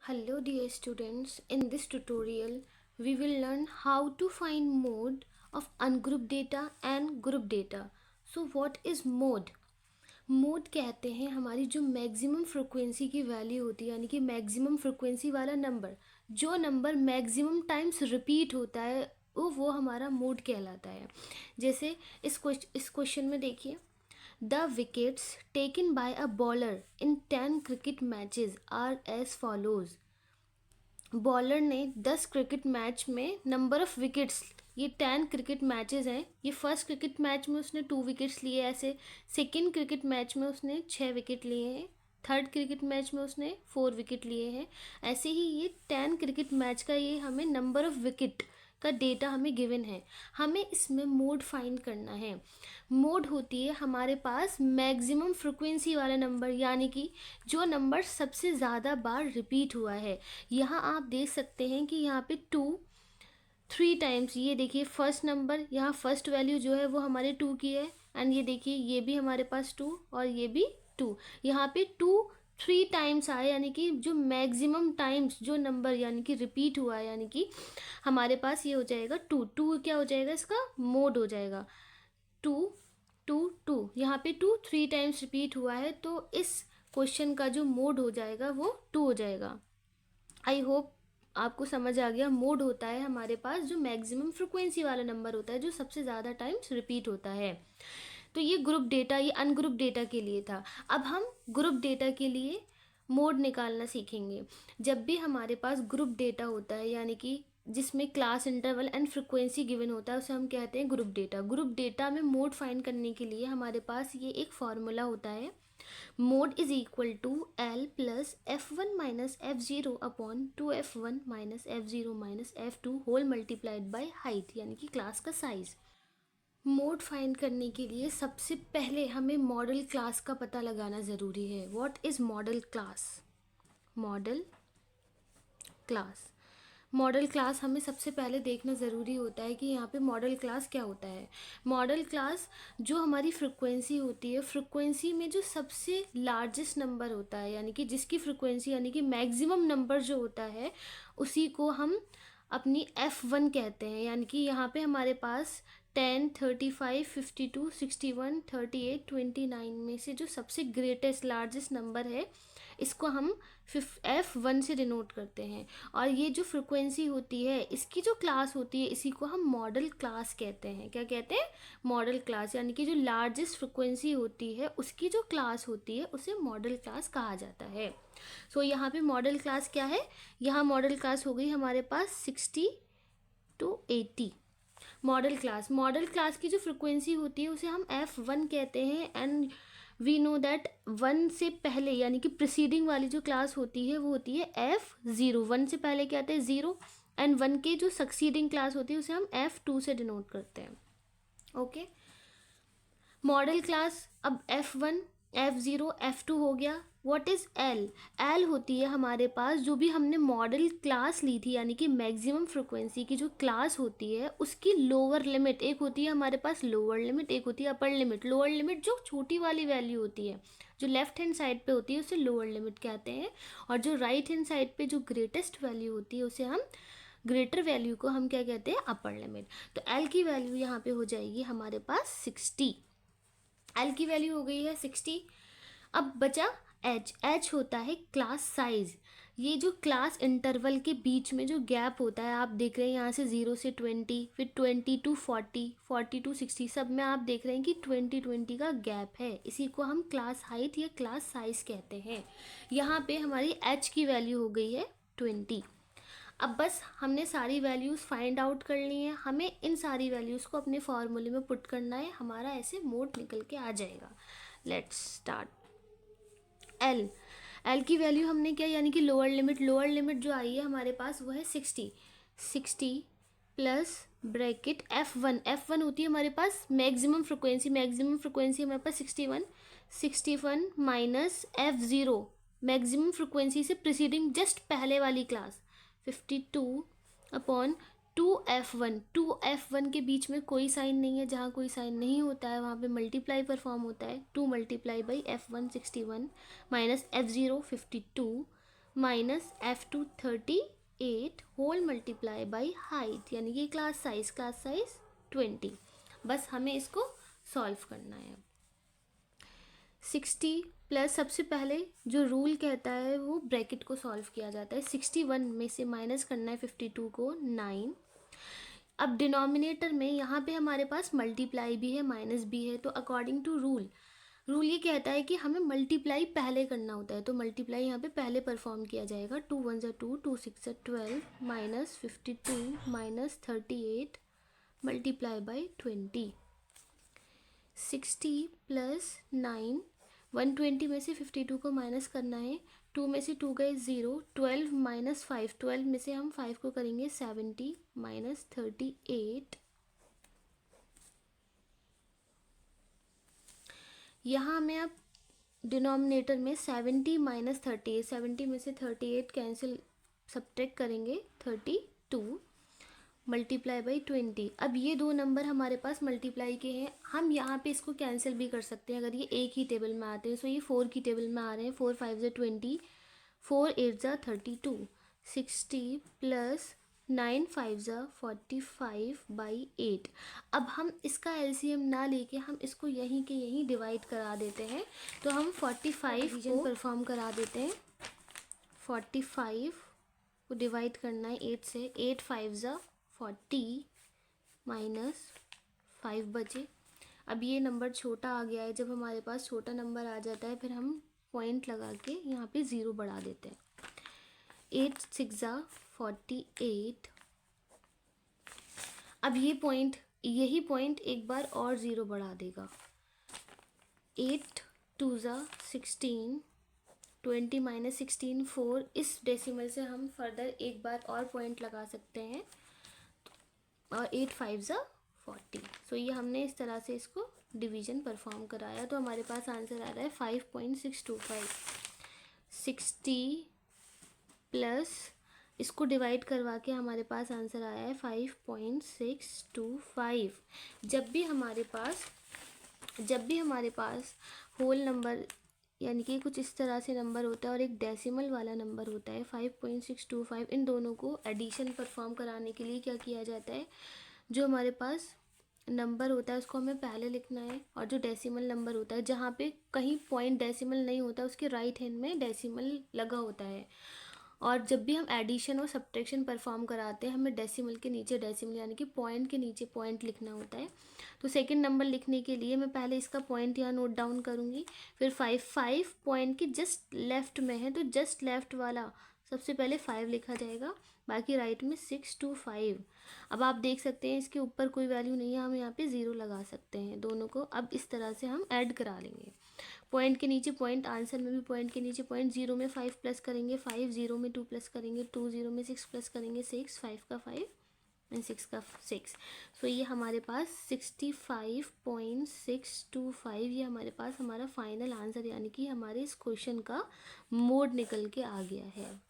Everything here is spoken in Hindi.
Hello dear students, in this tutorial we will learn how to find mode of ungrouped data and group data. So what is mode? Mode कहते हैं हमारी जो मैक्सिमम फ्रिक्वेंसी की वैल्यू होती है, यानी कि मैक्सिमम फ्रिक्वेंसी वाला नंबर, जो नंबर मैक्सिमम टाइम्स रिपीट होता है वो हमारा मोड कहलाता है। जैसे इस क्वेश्चन में देखिए, the wickets taken by a bowler in 10 cricket matches are as follows. Bowler ने 10 क्रिकेट मैच में नंबर ऑफ विकेट्स, ये 10 क्रिकेट मैचेस हैं। ये फर्स्ट क्रिकेट मैच में उसने 2 विकेट्स लिए, ऐसे सेकंड क्रिकेट मैच में उसने 6 विकेट लिए हैं, थर्ड क्रिकेट मैच में उसने 4 विकेट लिए हैं। ऐसे ही ये 10 क्रिकेट मैच का ये हमें नंबर ऑफ विकेट का डेटा हमें गिवन है। हमें इसमें मोड फाइंड करना है। मोड होती है हमारे पास मैक्सिमम फ्रिक्वेंसी वाला नंबर, यानी कि जो नंबर सबसे ज़्यादा बार रिपीट हुआ है। यहाँ आप देख सकते हैं कि यहाँ पे 3 टाइम्स, ये देखिए फर्स्ट नंबर, यहाँ फर्स्ट वैल्यू जो है वो हमारे 2 की है, एंड ये देखिए ये भी हमारे पास 2 और ये भी 2। यहाँ पे 3 टाइम्स आए, यानी कि जो मैक्सिमम टाइम्स जो नंबर यानी कि रिपीट हुआ है, यानी कि हमारे पास ये हो जाएगा 2 क्या हो जाएगा, इसका मोड हो जाएगा 2 यहाँ पे 3 टाइम्स रिपीट हुआ है, तो इस क्वेश्चन का जो मोड हो जाएगा वो 2 हो जाएगा। आई होप आपको समझ आ गया। मोड होता है हमारे पास जो मैक्सिमम फ्रिक्वेंसी वाला नंबर होता है, जो सबसे ज़्यादा टाइम्स रिपीट होता है। तो ये ग्रुप डेटा, ये अनग्रुप डेटा के लिए था। अब हम ग्रुप डेटा के लिए मोड निकालना सीखेंगे। जब भी हमारे पास ग्रुप डेटा होता है, यानी कि जिसमें class interval and frequency given होता है, उसे हम कहते हैं ग्रुप डेटा। ग्रुप डेटा में मोड फाइंड करने के लिए हमारे पास ये एक फॉर्मूला होता है, mode is equal to L plus f1 minus f0 upon 2f1 minus f0 minus f2 whole multiplied by height, यानी कि क्लास का साइज। मोड फाइंड करने के लिए सबसे पहले हमें मॉडल क्लास का पता लगाना ज़रूरी है। What is model class? Model class, model class हमें सबसे पहले देखना ज़रूरी होता है कि यहाँ पे मॉडल क्लास क्या होता है। मॉडल क्लास जो हमारी फ्रिक्वेंसी होती है, फ्रिक्वेंसी में जो सबसे लार्जेस्ट नंबर होता है, यानी कि जिसकी फ्रिक्वेंसी यानी कि मैक्सिमम नंबर जो होता है, उसी को हम अपनी F1 कहते हैं। यानी कि यहाँ पे हमारे पास 10, 35, 52, 61, 38, 29 में से जो सबसे ग्रेटेस्ट लार्जेस्ट नंबर है, इसको हम F1 से डिनोट करते हैं। और ये जो फ्रिक्वेंसी होती है, इसकी जो क्लास होती है, इसी को हम मॉडल क्लास कहते हैं। क्या कहते हैं? मॉडल क्लास, यानी कि जो लार्जेस्ट फ्रिक्वेंसी होती है उसकी जो क्लास होती है उसे मॉडल क्लास कहा जाता है। सो यहाँ पे मॉडल क्लास क्या है? यहाँ मॉडल क्लास हो गई हमारे पास 60 to 80। मॉडल क्लास की जो फ्रिक्वेंसी होती है उसे हम F1 कहते हैं, एंड वी नो दैट 1 से पहले यानी कि प्रीसीडिंग वाली जो क्लास होती है वो होती है F0। 1 से पहले क्या आता है? 0, एंड 1 के जो सक्सीडिंग क्लास होती है उसे हम F2 से डिनोट करते हैं। ओके, मॉडल क्लास अब F1, F0, F2 हो गया। What is L? एल होती है हमारे पास जो भी हमने मॉडल क्लास ली थी, यानी कि मैक्सिमम फ्रिक्वेंसी की जो क्लास होती है उसकी लोअर लिमिट। एक होती है हमारे पास लोअर लिमिट, एक होती है अपर लिमिट। लोअर लिमिट जो छोटी वाली वैल्यू होती है, जो लेफ्ट हैंड साइड पे होती है, उसे लोअर लिमिट कहते हैं, और जो राइट हैंड साइड पे जो ग्रेटेस्ट वैल्यू होती है उसे हम ग्रेटर वैल्यू को हम क्या कहते हैं? Upper limit. तो एल की वैल्यू यहाँ पे हो जाएगी हमारे पास 60। एल की वैल्यू हो गई है 60। अब बचा एच। एच होता है क्लास साइज। ये जो क्लास इंटरवल के बीच में जो गैप होता है, आप देख रहे हैं यहाँ से 0 से 20, फिर 20 to 40, 40 to 60, सब में आप देख रहे हैं कि 20 का गैप है। इसी को हम क्लास हाइट या क्लास साइज कहते हैं। यहाँ पे हमारी एच की वैल्यू हो गई है 20। अब बस हमने सारी वैल्यूज़ फाइंड आउट कर ली हैं। हमें इन सारी वैल्यूज़ को अपने फॉर्मूले में पुट करना है, हमारा ऐसे मोड निकल के आ जाएगा। Let's start. एल, एल की वैल्यू हमने क्या, यानी कि लोअर लिमिट जो आई है हमारे पास वो है 60। 60 प्लस ब्रैकेट F1। F1 होती है हमारे पास मैक्सिमम फ्रिक्वेंसी हमारे पास 61। 61 माइनस F0, मैक्सिमम फ्रिक्वेंसी से प्रीसीडिंग जस्ट पहले वाली क्लास, 52 अपॉन 2F1। 2F1 के बीच में कोई साइन नहीं है, जहाँ कोई साइन नहीं होता है वहाँ पे मल्टीप्लाई परफॉर्म होता है। 2 multiply by F1 61 minus F0 52 minus F2 38 whole multiply by height, यानी कि क्लास साइज 20। बस हमें इसको सॉल्व करना है। 60 प्लस, सबसे पहले जो रूल कहता है वो ब्रैकेट को सॉल्व किया जाता है। 61 में से माइनस करना है 52 को, 9। अब डिनोमिनेटर में यहाँ पे हमारे पास मल्टीप्लाई भी है माइनस भी है, तो अकॉर्डिंग टू रूल ये कहता है कि हमें मल्टीप्लाई पहले करना होता है, तो मल्टीप्लाई यहाँ पे पहले परफॉर्म किया जाएगा। 2 1 ज़ा 2, 2 6 ज़ा 12, minus 52 minus 38 multiply by 20। 60 plus 9, 120 में से 52 को माइनस करना है, 2 में से 2 गए 0, 12 माइनस 5, 12 में से हम 5 को करेंगे 70 माइनस 38। यहाँ में अब डिनोमिनेटर में 70 माइनस 38, 70 में से 38 कैंसिल सब्ट्रैक्ट करेंगे 32 मल्टीप्लाई बाई 20। अब ये दो नंबर हमारे पास मल्टीप्लाई के हैं, हम यहाँ पे इसको कैंसिल भी कर सकते हैं अगर ये एक ही टेबल में आते हैं। सो ये 4 की टेबल में आ रहे हैं, 4 5 ज़ा 20, 4 8 ज़ा 32, 60 प्लस 9 5 ज़ा 45 बाई 8। अब हम इसका एलसीएम ना लेके हम इसको यहीं के यहीं डिवाइड करा देते हैं, तो हम 45 को परफॉर्म करा देते हैं। 45 को डिवाइड करना है 8 से, 8 5 ज़ा 40 माइनस 5 बचे। अब ये नंबर छोटा आ गया है, जब हमारे पास छोटा नंबर आ जाता है फिर हम पॉइंट लगा के यहाँ पे 0 बढ़ा देते हैं। 8 6 ज़ा 48। अब यही पॉइंट एक बार और 0 बढ़ा देगा। 8 2 ज़ा 16, 20 माइनस 16 4। इस डेसिमल से हम फर्दर एक बार और पॉइंट लगा सकते हैं, और 8 5 ज़ा 40। सो ये हमने इस तरह से इसको डिवीजन परफॉर्म कराया, तो हमारे पास आंसर आ रहा है 5.625। 60 प्लस इसको डिवाइड करवा के हमारे पास आंसर आया है 5.625। जब भी हमारे पास होल नंबर यानी कि कुछ इस तरह से नंबर होता है और एक डेसिमल वाला नंबर होता है 5.625, इन दोनों को एडिशन परफॉर्म कराने के लिए क्या किया जाता है, जो हमारे पास नंबर होता है उसको हमें पहले लिखना है, और जो डेसिमल नंबर होता है जहाँ पे कहीं पॉइंट डेसिमल नहीं होता उसके राइट हैंड में डेसिमल लगा होता है। और जब भी हम एडिशन और सब्ट्रैक्शन परफॉर्म कराते हैं हमें डेसिमल के नीचे डेसिमल यानी कि पॉइंट के नीचे पॉइंट लिखना होता है। तो सेकंड नंबर लिखने के लिए मैं पहले इसका पॉइंट यहाँ नोट डाउन करूँगी, फिर 5 पॉइंट के जस्ट लेफ्ट में है तो जस्ट लेफ्ट वाला सबसे पहले 5 लिखा जाएगा, बाकी राइट में 6 2 5। अब आप देख सकते हैं इसके ऊपर कोई वैल्यू नहीं है, हम यहाँ पे 0 लगा सकते हैं दोनों को। अब इस तरह से हम ऐड करा लेंगे, पॉइंट के नीचे पॉइंट, आंसर में भी पॉइंट के नीचे पॉइंट। 0 में 5 प्लस करेंगे 5, 0 में 2 प्लस करेंगे 2, 0 में 6 प्लस करेंगे 6, 5 का 5 एंड 6 का 6। सो ये हमारे पास 65.625 ये हमारे पास हमारा फाइनल आंसर यानी कि हमारे इस क्वेश्चन का मोड निकल के आ गया है।